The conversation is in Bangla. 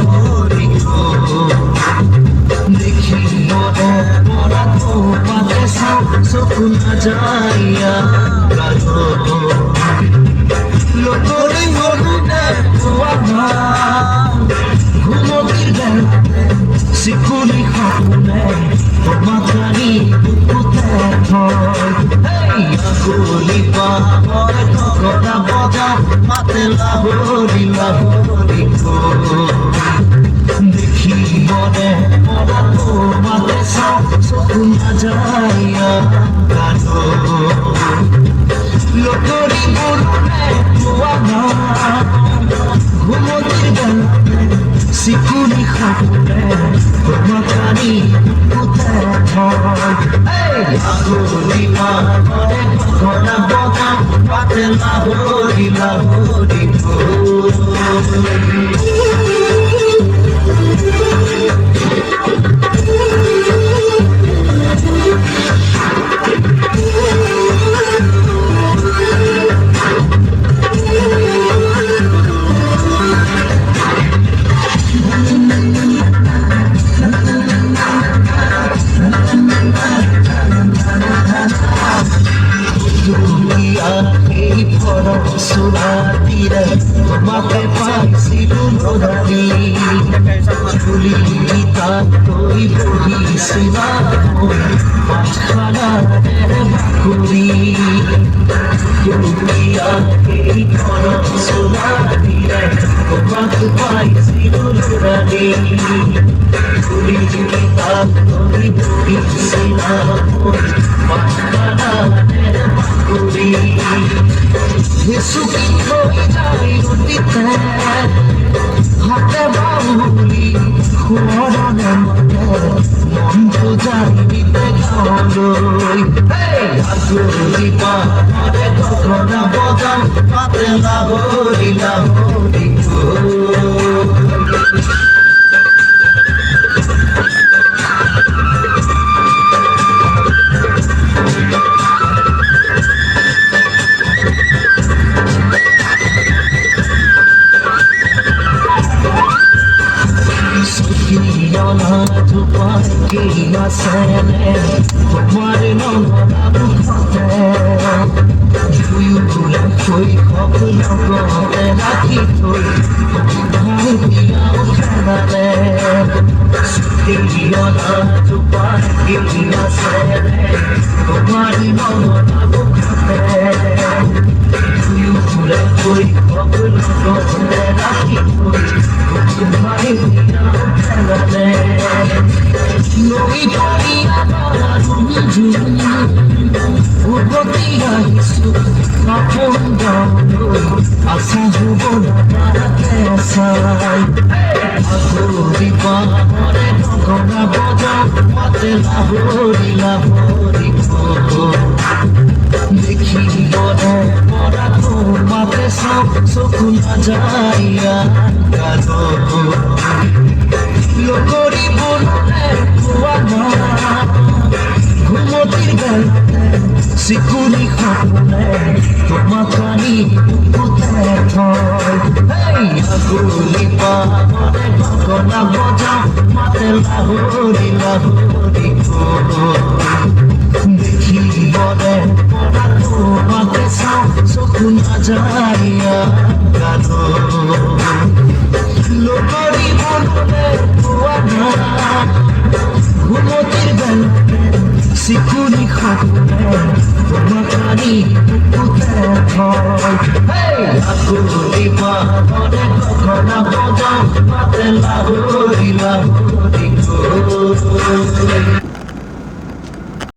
লাহোরি দেখি মনে পড়া তো পাতে চকুন যাইয়া লোকরি মরুনে পোয়া ঘুমতির বেলাতে শিকুনি সপোনে মাথানি বুকুতে থয় আগুলি পাহৰ গগনা বজা মাতে লাহোরি লাহোরি দেখি মনে পড়া তো মাতে চকুন যাইয়া গানো লোকরি মরুনে পোৱা ঘুমতির বেলাতে শিকুনি সপোনে মাথানি বুকুতে থয় আগুলি পাহৰ গগনা বজা মাতে লাহোরি লাহোরি এই পৰশুৰাতিৰে তোমাকে পাইছিলোঁ নদী চুলি তাত তই বহিছিলা পাঠশালাৰে বাকৰি এই পৰশুৰাতিৰে তোমাকে পাইছিলোঁ নদী চুলি তাত তই বহিছিলা পাঠশালাৰে বাকৰি Yesuki koi rutite hate bauli khorone monto jarite goloi aguri pa mare gogona boja mate lahori lahori Kila sene, tomare non abu khate. Juyu tula koi khapna kore rakhi toi, bhai diya ukhane. Kila na tomare kila sene, tomare non abu khate. Juyu tula koi khapna kore rakhi toi, bhai diya ukhane. Noi pariamo Ugotia Yesu Napondo Asahu bona Parakesai Aguri Pamore Gogona boja Mate lahori lahori দেখি মনে পড়া তো মাতে চকুন যাইয়া গানো লোকরি মরুনে পোৱা ঘুমতির বেলাতে শিকুনি সপোনে মাথানি বুকুতে থয় আগুলি পাহৰে গগনা বজা মাতে লাহোরি লাহোরি দেখি মনে পড়া তো মাতে চকুন যাইয়া গানো লোকরি মরুনে পোৱা ঘুমতির বেলাতে শিকুনি সপোনে মাথানি বুকুতে থয় আগুলি পাহৰে গগনা বজা মাতে লাহোরি লাহোরি